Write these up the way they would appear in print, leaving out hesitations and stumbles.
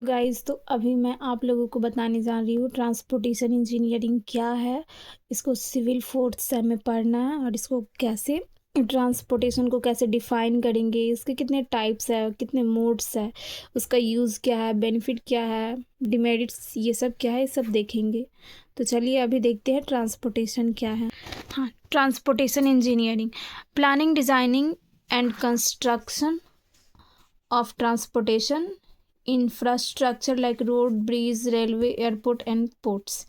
Guys, तो अभी मैं आप लोगों को बताने जा रही हूँ ट्रांसपोर्टेशन इंजीनियरिंग क्या है। इसको सिविल फोर्थ सेम में पढ़ना है और इसको कैसे ट्रांसपोर्टेशन को कैसे डिफाइन करेंगे, इसके कितने टाइप्स है, कितने मोड्स है, उसका यूज़ क्या है, बेनिफिट क्या है, डिमेरिट्स ये सब क्या है, ये सब देखेंगे। तो चलिए अभी देखते हैं ट्रांसपोर्टेशन क्या है। हाँ, transportation engineering planning, designing and construction of transportation infrastructure like road, bridge, railway, airport and ports।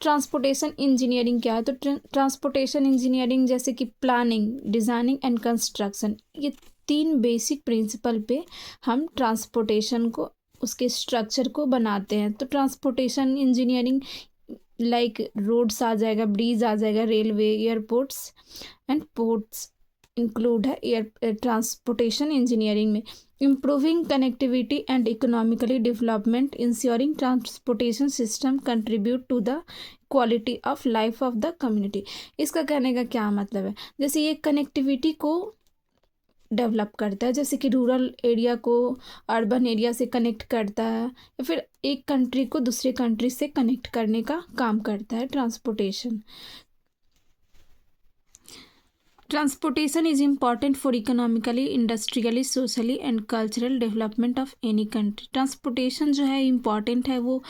Transportation engineering क्या है? तो ट्रांसपोर्टेशन इंजीनियरिंग जैसे कि प्लानिंग, डिज़ाइनिंग एंड कंस्ट्रक्शन, ये तीन बेसिक प्रिंसिपल पे हम ट्रांसपोर्टेशन को, उसके स्ट्रक्चर को बनाते हैं। तो ट्रांसपोर्टेशन इंजीनियरिंग लाइक रोड्स आ जाएगा, ब्रिज आ जाएगा, railway, airports and ports include है एयर ट्रांसपोर्टेशन इंजीनियरिंग में। Improving connectivity and economically development, ensuring transportation system contribute to the quality of life of the community. इसका कहने का क्या मतलब है? जैसे ये कनेक्टिविटी को डेवलप करता है, जैसे कि रूरल एरिया को अर्बन एरिया से कनेक्ट करता है, या फिर एक कंट्री को दूसरे कंट्री से कनेक्ट करने का काम करता है transportation. Transportation is important for economically, industrially, socially and cultural development of any country। Transportation जो है इम्पॉर्टेंट है, वो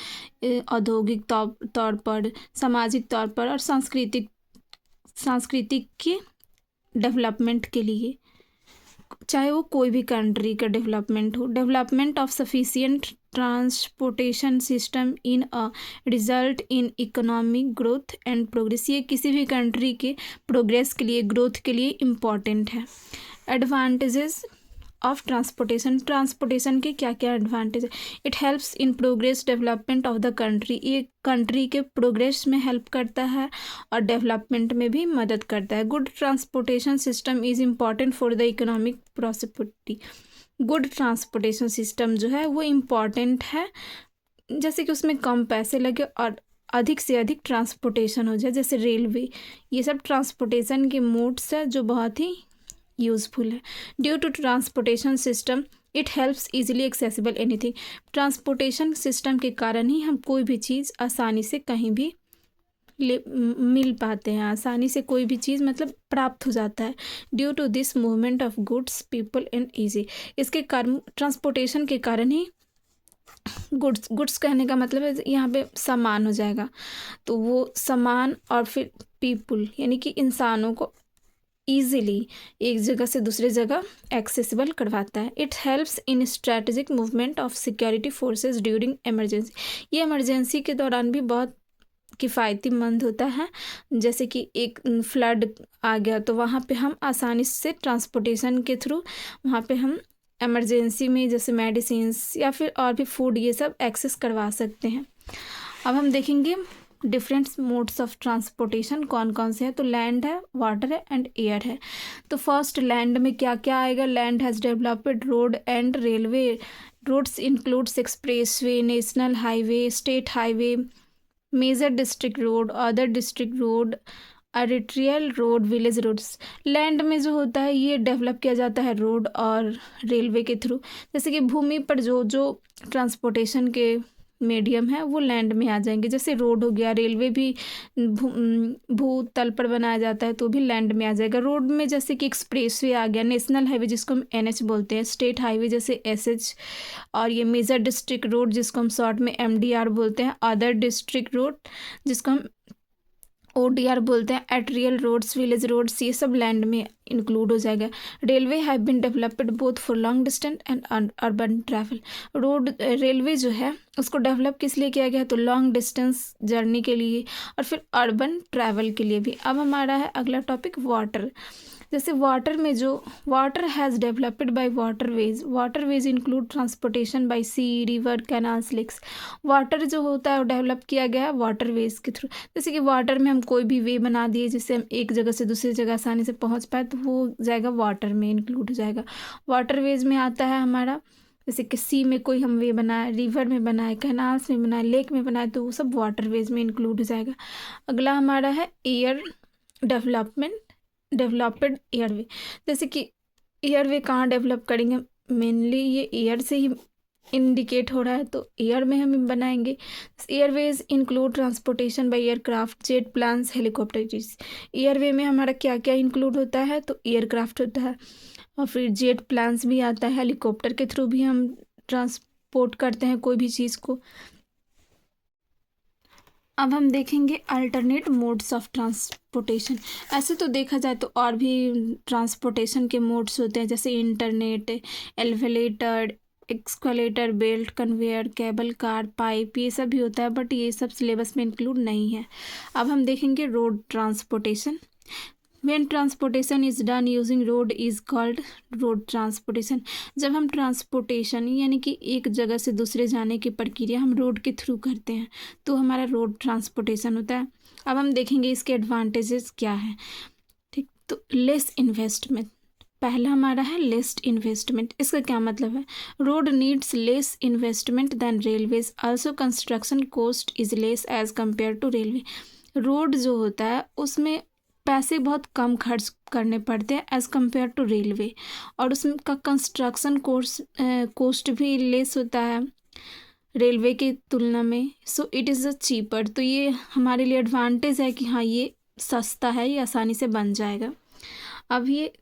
औद्योगिक तौर पर, सामाजिक तौर पर और सांस्कृतिक के डेवलपमेंट के लिए, चाहे वो कोई भी कंट्री का डेवलपमेंट हो। Development of sufficient transportation system in a result in economic growth and progress, ये किसी भी कंट्री के प्रोग्रेस के लिए, ग्रोथ के लिए इम्पॉर्टेंट है। एडवांटेजेस ऑफ ट्रांसपोर्टेशन के क्या क्या एडवांटेज है? It helps in progress development of the country, ये कंट्री के प्रोग्रेस में हेल्प करता है और डेवलपमेंट में भी मदद करता है। Good transportation system is important for the economic prosperity. Good transportation system जो है वो इम्पॉर्टेंट है, जैसे कि उसमें कम पैसे लगे और अधिक से अधिक ट्रांसपोर्टेशन हो जाए। जैसे रेलवे, ये सब ट्रांसपोर्टेशन के मोड्स है जो बहुत ही यूज़फुल है। Due to transportation system it helps easily accessible anything. Transportation system के कारण ही हम कोई भी चीज़ आसानी से कहीं भी मिल पाते हैं, आसानी से कोई भी चीज़ मतलब प्राप्त हो जाता है। Due to this movement of goods, people and easy, इसके कारण, ट्रांसपोर्टेशन के कारण ही गुड्स कहने का मतलब है यहाँ पे सामान हो जाएगा, तो वो सामान और फिर पीपल यानी कि इंसानों को ईजिली एक जगह से दूसरी जगह एक्सेसिबल करवाता है। It helps in strategic movement of security forces during emergency, ये इमरजेंसी के दौरान भी बहुत किफ़ायतीमंद होता है। जैसे कि एक फ्लड आ गया तो वहाँ पे हम आसानी से ट्रांसपोर्टेशन के थ्रू वहाँ पे हम इमरजेंसी में जैसे मेडिसिन्स या फिर और भी फूड ये सब एक्सेस करवा सकते हैं। अब हम देखेंगे डिफरेंट मोड्स ऑफ ट्रांसपोर्टेशन कौन कौन से हैं। तो लैंड है, वाटर है एंड एयर है। तो फर्स्ट लैंड में क्या क्या आएगा? Land has developed road and railway. Roads includes expressway, national highway, state highway, major district road, other district road, arterial road, village roads. Land में जो होता है ये डेवलप किया जाता है रोड और रेलवे के थ्रू। जैसे कि भूमि पर जो जो ट्रांसपोर्टेशन के मीडियम है वो लैंड में आ जाएंगे। जैसे रोड हो गया, रेलवे भी भूतल पर बनाया जाता है तो भी लैंड में आ जाएगा। रोड में जैसे कि एक्सप्रेसवे आ गया, नेशनल हाईवे जिसको हम एनएच बोलते हैं, स्टेट हाईवे जैसे एसएच, और ये मेजर डिस्ट्रिक्ट रोड जिसको हम शॉर्ट में एमडीआर बोलते हैं, अदर डिस्ट्रिक्ट रोड जिसको हम ओडीआर बोलते हैं, एट्रियल रोड्स, विलेज रोड्स, ये सब लैंड में इंक्लूड हो जाएगा। Railway have been developed both for long distance and urban travel. Railway जो है उसको डेवलप किस लिए किया गया है? तो लॉन्ग डिस्टेंस जर्नी के लिए और फिर अर्बन ट्रैवल के लिए भी। अब हमारा है अगला टॉपिक वाटर। जैसे वाटर में जो water has developed by waterways include transportation by sea, river, canals, lakes. Water जो होता है वो डेवलप किया गया है वाटरवेज के थ्रू। जैसे कि वाटर में हम कोई भी वे बना दिए जिससे हम एक जगह से दूसरी जगह आसानी से पहुंच पाए, तो वो जाएगा वाटर में इंक्लूड हो जाएगा। वाटरवेज में आता है हमारा जैसे कि सी में कोई हम वे बनाए, रिवर में बनाए, कैनाल्स में बनाए, लेक में बनाए, तो वो सब वाटरवेज में इंक्लूड हो जाएगा। अगला हमारा है एयर डेवलप्ड एयरवे। जैसे कि एयरवे कहाँ डेवलप करेंगे? मेनली ये एयर से ही इंडिकेट हो रहा है तो एयर में हम बनाएंगे। Airways include transportation by aircraft, jet planes, helicopters. Airway में हमारा क्या क्या इंक्लूड होता है, तो एयरक्राफ्ट होता है, और फिर जेट प्लान्स भी आता है, हेलीकॉप्टर के थ्रू भी हम ट्रांसपोर्ट करते हैं कोई भी चीज़ को। अब हम देखेंगे अल्टरनेट मोड्स ऑफ ट्रांसपोर्टेशन। ऐसे तो देखा जाए तो और भी ट्रांसपोर्टेशन के मोड्स होते हैं, जैसे internet, elevator, accelerator, belt, conveyor, cable car, pipe, ये सब भी होता है, बट ये सब सिलेबस में इंक्लूड नहीं है। अब हम देखेंगे road transportation. When transportation is done using road is called road transportation। जब हम ट्रांसपोर्टेशन यानी कि एक जगह से दूसरे जाने की प्रक्रिया हम रोड के थ्रू करते हैं तो हमारा रोड ट्रांसपोर्टेशन होता है। अब हम देखेंगे इसके एडवांटेजेस क्या है। ठीक, तो लेस इन्वेस्टमेंट, पहला हमारा है लेस इन्वेस्टमेंट। इसका क्या मतलब है, road needs less investment than railways, also construction cost is less as compare to railway. Road जो होता है उसमें पैसे बहुत कम खर्च करने पड़ते हैं एज़ कम्पेयर टू रेलवे, और उसका कंस्ट्रक्शन कोस्ट भी लेस होता है रेलवे की तुलना में। सो इट इज़ अ चीपर, तो ये हमारे लिए एडवांटेज है कि हाँ ये सस्ता है, ये आसानी से बन जाएगा। अब ये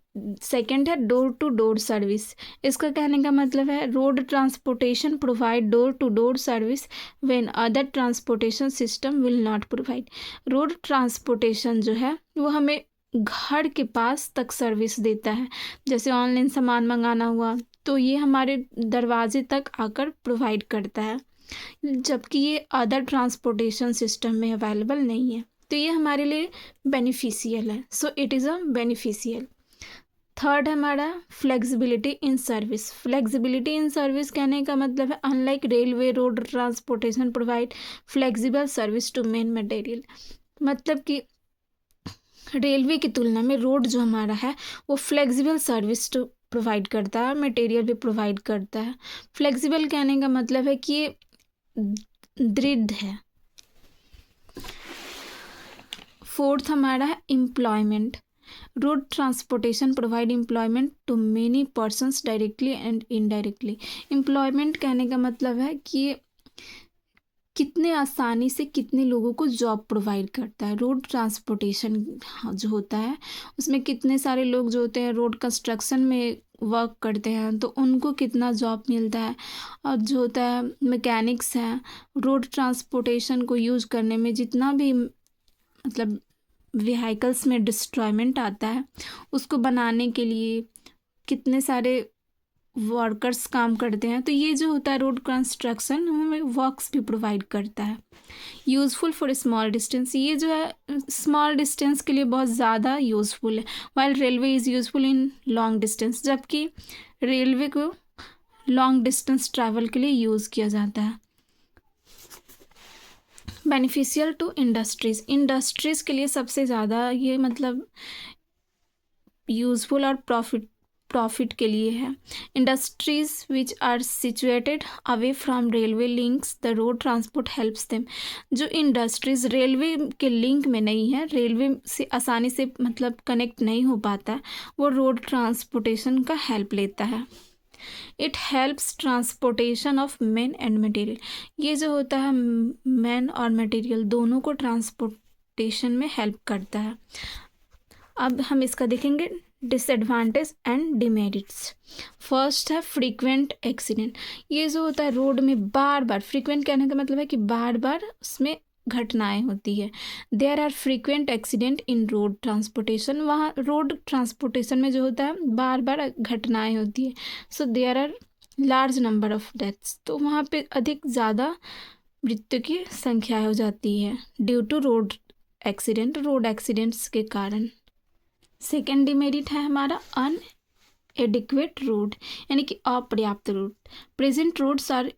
सेकंड है डोर टू डोर सर्विस। इसका कहने का मतलब है road transportation provide door to door service when other transportation system will not provide. Road transportation जो है वो हमें घर के पास तक सर्विस देता है, जैसे ऑनलाइन सामान मंगाना हुआ तो ये हमारे दरवाजे तक आकर प्रोवाइड करता है, जबकि ये अदर ट्रांसपोर्टेशन सिस्टम में अवेलेबल नहीं है, तो ये हमारे लिए बेनिफिशियल है। So it is a beneficial. Third हमारा flexibility in service. Flexibility in service कहने का मतलब है unlike railway, road transportation provide flexible service to main material. मतलब कि रेलवे की तुलना में रोड जो हमारा है वो फ्लेक्सिबल सर्विस टू प्रोवाइड करता है, मटेरियल भी प्रोवाइड करता है। फ्लेक्सिबल कहने का मतलब है कि ये दृढ़ है। फोर्थ हमारा है employment. Road transportation provide employment to many persons directly and indirectly. Employment कहने का मतलब है कि कितने आसानी से कितने लोगों को जॉब प्रोवाइड करता है। रोड ट्रांसपोर्टेशन जो होता है उसमें कितने सारे लोग जो होते हैं रोड कंस्ट्रक्शन में वर्क करते हैं तो उनको कितना जॉब मिलता है, और जो होता है मैकेनिक्स हैं रोड ट्रांसपोर्टेशन को यूज़ करने में जितना भी मतलब व्हीकल्स में डिस्ट्रॉयमेंट आता है उसको बनाने के लिए कितने सारे वर्कर्स काम करते हैं, तो ये जो होता है रोड कंस्ट्रक्शन हमें वर्क्स भी प्रोवाइड करता है। यूज़फुल फॉर स्मॉल डिस्टेंस, ये जो है स्मॉल डिस्टेंस के लिए बहुत ज़्यादा यूज़फुल है। While railway is useful in long distance, जबकि रेलवे को लॉन्ग डिस्टेंस ट्रैवल के लिए यूज़ किया जाता है। बेनिफिशियल टू इंडस्ट्रीज़, इंडस्ट्रीज़ के लिए सबसे ज़्यादा ये मतलब यूज़फुल और प्रॉफिट के लिए है। Industries which are situated away from railway links the road transport helps them. जो इंडस्ट्रीज रेलवे के लिंक में नहीं है, रेलवे से आसानी से मतलब कनेक्ट नहीं हो पाता, वो रोड ट्रांसपोर्टेशन का हेल्प लेता है। It helps transportation of man and material, ये जो होता है मैन और मटेरियल दोनों को ट्रांसपोर्टेशन में हेल्प करता है। अब हम इसका देखेंगे डिसएडवांटेज एंड डिमेरिट्स। फर्स्ट है फ्रीक्वेंट एक्सीडेंट। ये जो होता है रोड में बार बार, फ्रीक्वेंट कहने का मतलब है कि बार बार उसमें घटनाएं होती है। There are frequent accident in road transportation, वहाँ रोड ट्रांसपोर्टेशन में जो होता है बार बार घटनाएं होती है। So there are large number of deaths, तो वहाँ पे अधिक ज़्यादा मृत्यु की संख्या हो जाती है due to road accident, road accidents के कारण। सेकेंड डिमेरिट है हमारा अनएडिक्वेट रोड, यानी कि अपर्याप्त road. Present roads are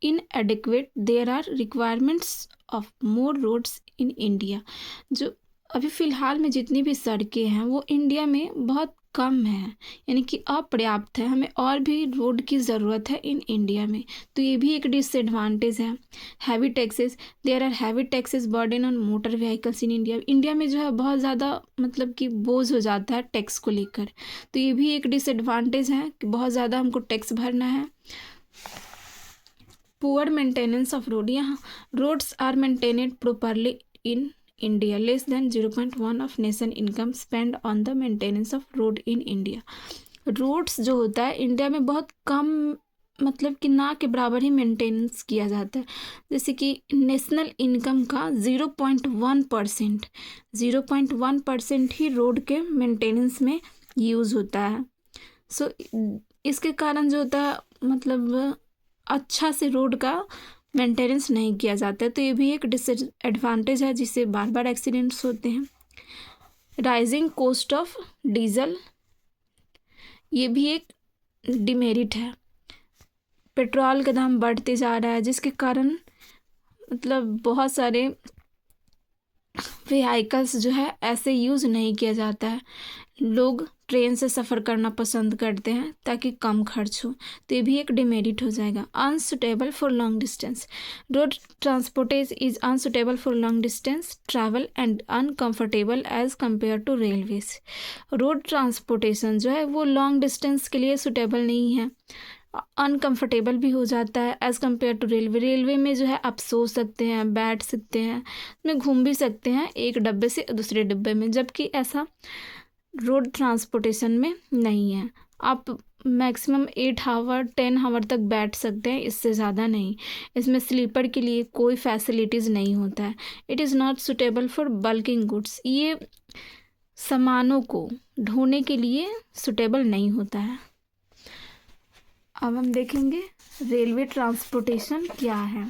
inadequate, there are requirements of more roads in India. जो अभी फ़िलहाल में जितनी भी सड़कें हैं वो इंडिया में बहुत कम है, यानी कि अपर्याप्त है, हमें और भी रोड की ज़रूरत है इन इंडिया में, तो ये भी एक डिसएडवांटेज है। Heavy taxes, there are heavy taxes burden on motor vehicles in India. India में जो है बहुत ज़्यादा मतलब कि बोझ हो जाता है टैक्स को लेकर, तो ये भी एक डिसएडवांटेज है कि बहुत ज़्यादा हमको टैक्स भरना है। पुअर मेंटेनेंस ऑफ रोड, यहाँ roads are maintained properly in India, less than 0.1 of nation income spend on the maintenance of road in India. Roads जो होता है इंडिया में बहुत कम, मतलब कि ना के बराबर ही मेंटेनेंस किया जाता है। जैसे कि नेशनल इनकम का 0.1%, 0.1% ही रोड के मेंटेनेंस में यूज़ होता है। सो इसके कारण जो होता है, मतलब अच्छा से रोड का मेंटेनेंस नहीं किया जाता है, तो ये भी एक डिसएडवांटेज है जिससे बार बार एक्सीडेंट्स होते हैं। राइजिंग कॉस्ट ऑफ डीजल, ये भी एक डिमेरिट है। पेट्रोल का दाम बढ़ते जा रहा है जिसके कारण मतलब बहुत सारे व्हीकल्स जो है ऐसे यूज़ नहीं किया जाता है। लोग ट्रेन से सफ़र करना पसंद करते हैं ताकि कम खर्च हो, तो ये भी एक डिमेरिट हो जाएगा। Unsuitable for long distance, road transportation is unsuitable for long distance travel and uncomfortable as compare to railways. Road transportation जो है वो लॉन्ग डिस्टेंस के लिए सुटेबल नहीं है, अनकम्फर्टेबल भी हो जाता है as compare to railway. Railway में जो है आप सो सकते हैं, बैठ सकते हैं, उसमें घूम भी सकते हैं एक डब्बे से दूसरे डब्बे में, जबकि ऐसा रोड ट्रांसपोर्टेशन में नहीं है। आप मैक्सिमम 8 आवर 10 आवर तक बैठ सकते हैं, इससे ज़्यादा नहीं। इसमें स्लीपर के लिए कोई फैसिलिटीज़ नहीं होता है। It is not suitable for bulking goods, ये सामानों को ढोने के लिए सुटेबल नहीं होता है। अब हम देखेंगे रेलवे ट्रांसपोर्टेशन क्या है।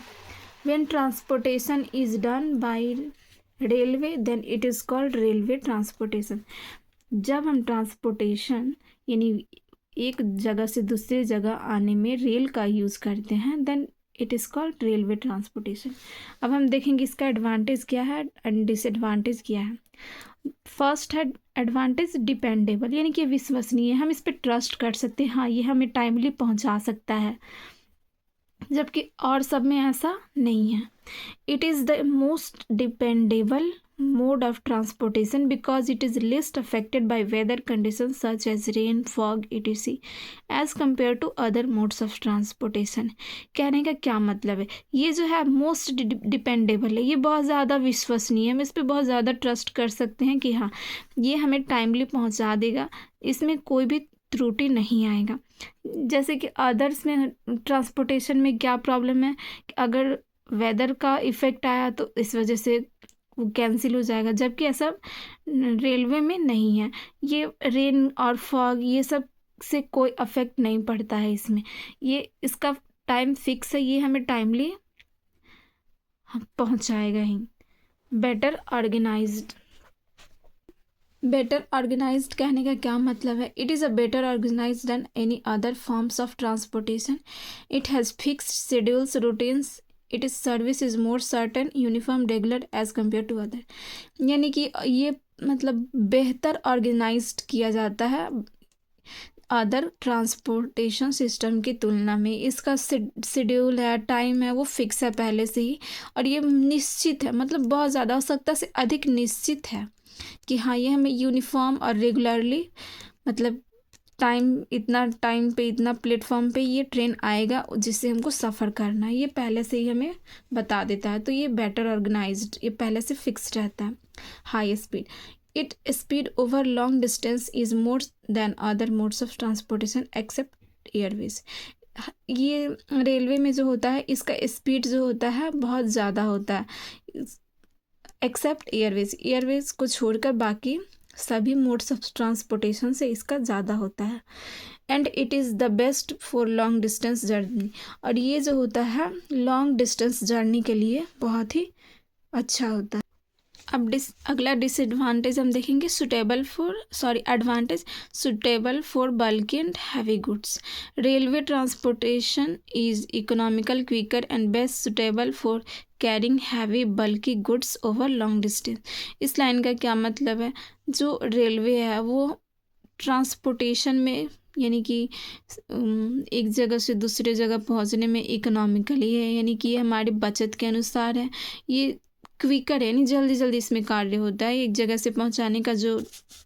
When transportation is done by railway then it is called railway transportation. जब हम ट्रांसपोर्टेशन यानी एक जगह से दूसरी जगह आने में रेल का यूज़ करते हैं then it is called railway transportation. अब हम देखेंगे इसका एडवांटेज क्या है एंड डिसएडवांटेज क्या है। फर्स्ट है एडवांटेज, डिपेंडेबल, यानी कि विश्वसनीय, हम इस पर ट्रस्ट कर सकते हैं, हाँ ये हमें टाइमली पहुंचा सकता है, जबकि और सब में ऐसा नहीं है। It is the most dependable mode of transportation because it is least affected by weather conditions such as rain, fog, etc. as compared to other modes of transportation। कहने का क्या मतलब है, ये जो है मोस्ट डिपेंडेबल है, ये बहुत ज़्यादा विश्वसनीय है, हम इस पर बहुत ज़्यादा ट्रस्ट कर सकते हैं कि हाँ ये हमें टाइमली पहुंचा देगा, इसमें कोई भी त्रुटि नहीं आएगा। जैसे कि अदर्स में ट्रांसपोर्टेशन में क्या प्रॉब्लम है कि अगर वेदर का इफ़ेक्ट आया तो इस वजह से वो कैंसिल हो जाएगा, जबकि ऐसा रेलवे में नहीं है। ये रेन और फॉग ये सब से कोई अफेक्ट नहीं पड़ता है इसमें, ये इसका टाइम फिक्स है, ये हमें टाइमली पहुंचाएगा ही। बेटर ऑर्गेनाइज्ड, बेटर ऑर्गेनाइज्ड कहने का क्या मतलब है। It is a better organised than any other forms of transportation. It has fixed schedules, routines, it is service is more certain, uniform, regular as compare to other. यानी कि ये मतलब बेहतर ऑर्गेनाइज्ड किया जाता है अदर ट्रांसपोर्टेशन सिस्टम की तुलना में। इसका शेड्यूल है, टाइम है, वो फिक्स है पहले से ही, और ये निश्चित है, मतलब बहुत ज़्यादा आवश्यकता से अधिक निश्चित है कि हाँ ये हमें यूनिफॉर्म और रेगुलरली, मतलब इतना टाइम पे इतना प्लेटफॉर्म पे ये ट्रेन आएगा जिससे हमको सफ़र करना है, ये पहले से ही हमें बता देता है। तो ये बेटर ऑर्गेनाइज्ड, ये पहले से फिक्स्ड रहता है। High speed, it speed over long distance is more than other modes of transportation except airways. ये रेलवे में जो होता है इसका स्पीड जो होता है बहुत ज़्यादा होता है एक्सेप्ट एयरवेज, एयरवेज को छोड़कर बाकी सभी मोड्स ऑफ ट्रांसपोर्टेशन से इसका ज़्यादा होता है। And it is the best for long distance journey, और ये जो होता है लॉन्ग डिस्टेंस जर्नी के लिए बहुत ही अच्छा होता है। अब अगला डिसएडवांटेज हम देखेंगे, advantage, suitable for bulky and heavy goods. Railway transportation is economical, quicker and best suitable for carrying heavy bulky goods over long distance. इस लाइन का क्या मतलब है, जो रेलवे है वो ट्रांसपोर्टेशन में यानी कि एक जगह से दूसरे जगह पहुंचने में इकोनॉमिकली है, यानी कि ये हमारी बचत के अनुसार है, ये क्विकर है, यानी जल्दी जल्दी इसमें कार्य होता है, एक जगह से पहुंचाने का जो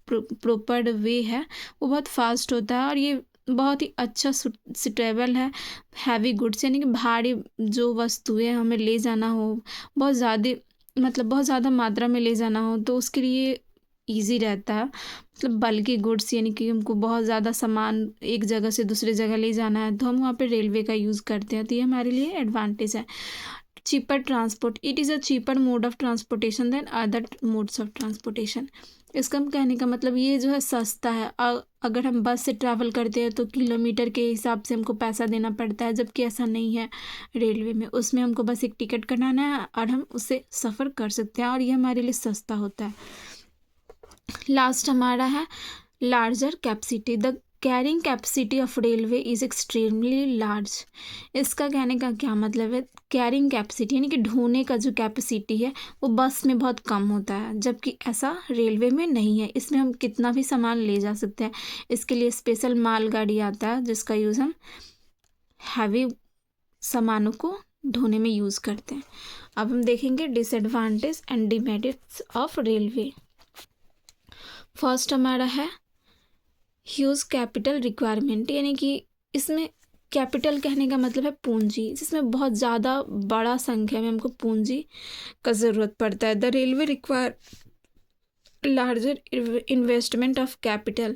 प्रॉपर वे है वो बहुत फास्ट होता है, और ये बहुत ही अच्छा सुटेबल है हैवी गुड्स, यानी कि भारी जो वस्तुएं हमें ले जाना हो, बहुत ज़्यादा मतलब बहुत ज़्यादा मात्रा में ले जाना हो तो उसके लिए इजी रहता है। मतलब बल्कि गुड्स यानी कि हमको बहुत ज़्यादा सामान एक जगह से दूसरी जगह ले जाना है तो हम वहाँ पे रेलवे का यूज़ करते हैं, तो ये हमारे लिए एडवांटेज है। Cheaper transport, it is a cheaper mode of transportation than other modes of transportation. इसका कहने का मतलब ये जो है सस्ता है। अगर हम बस से ट्रैवल करते हैं तो किलोमीटर के हिसाब से हमको पैसा देना पड़ता है, जबकि ऐसा नहीं है रेलवे में। उसमें हमको बस एक टिकट कटाना है और हम उससे सफ़र कर सकते हैं और ये हमारे लिए सस्ता होता है। लास्ट हमारा है larger capacity. The carrying capacity of railway is extremely large. इसका कहने का क्या मतलब है, कैरिंग कैपेसिटी यानी कि ढोने का जो कैपेसिटी है वो बस में बहुत कम होता है, जबकि ऐसा रेलवे में नहीं है। इसमें हम कितना भी सामान ले जा सकते हैं। इसके लिए स्पेशल मालगाड़ी आता है जिसका यूज़ हम हैवी सामानों को ढोने में यूज़ करते हैं। अब हम देखेंगे disadvantage and demerits of railway. First हमारा है ह्यूज कैपिटल रिक्वायरमेंट, यानी कि इसमें कैपिटल कहने का मतलब है पूंजी, जिसमें बहुत ज़्यादा बड़ा संख्या में हमको पूंजी का ज़रूरत पड़ता है। The railway require larger investment of capital.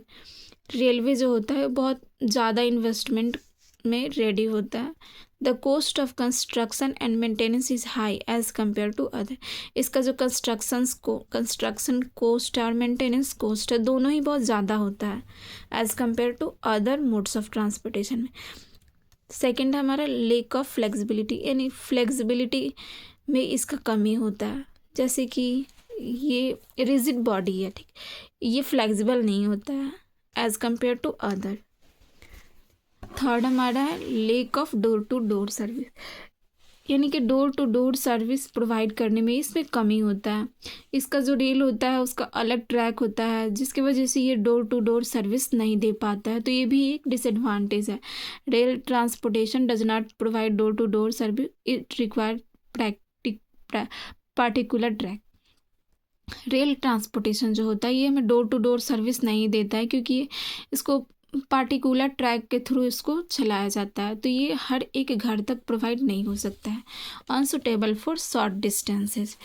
Railway जो होता है बहुत ज़्यादा इन्वेस्टमेंट में रेडी होता है। The cost of construction and maintenance is high as compare to other. इसका जो कंस्ट्रक्शन कॉस्ट और मेंटेनेंस कॉस्ट है दोनों ही बहुत ज़्यादा होता है as compare to other modes of transportation में। सेकेंड है हमारा लेक ऑफ फ्लेक्सिबिलिटी, यानी फ्लेक्सिबिलिटी में इसका कमी होता है। जैसे कि ये रिजिड बॉडी है, ठीक, ये फ्लेक्सिबल नहीं होता है as compare to other. Third हमारा है lack of door to door service, यानी कि door to door service provide करने में इसमें कमी होता है। इसका जो रेल होता है उसका अलग ट्रैक होता है, जिसकी वजह से ये डोर टू डोर सर्विस नहीं दे पाता है, तो ये भी एक डिसएडवांटेज है। Rail transportation does not provide door to door service, it require particular track. Rail transportation जो होता है ये हमें डोर टू डोर सर्विस नहीं देता है, क्योंकि इसको पार्टिकुलर ट्रैक के थ्रू इसको चलाया जाता है, तो ये हर एक घर तक प्रोवाइड नहीं हो सकता है। अनसुटेबल फॉर शॉर्ट डिस्टेंसेस,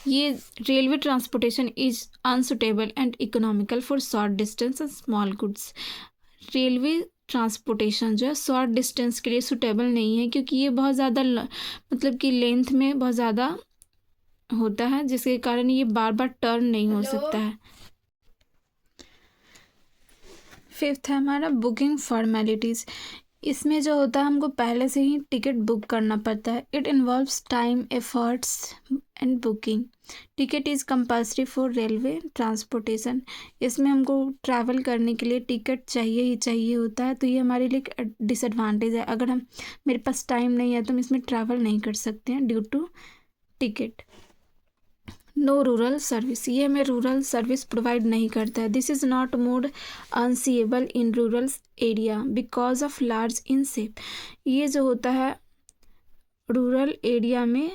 ये railway transportation is unsuitable and economical for short distance and small goods. Railway transportation जो है शॉर्ट डिस्टेंस के लिए सुटेबल नहीं है, क्योंकि ये बहुत ज़्यादा मतलब कि लेंथ में बहुत ज़्यादा होता है, जिसके कारण ये बार बार टर्न नहीं हो सकता है। फिफ्थ है हमारा बुकिंग फॉर्मेलिटीज़। इसमें जो होता है हमको पहले से ही टिकट बुक करना पड़ता है। It involves time, efforts and booking. Ticket is compulsory for railway transportation. इसमें हमको ट्रैवल करने के लिए टिकट चाहिए ही चाहिए होता है, तो ये हमारे लिए डिसएडवांटेज है। अगर मेरे पास टाइम नहीं है तो हम इसमें ट्रैवल नहीं कर सकते हैं due to ticket. No rural service, ये हमें रूरल सर्विस प्रोवाइड नहीं करता है। This is not mode unsuitable in rural area because of large in shape. ये जो होता है रूरल एरिया में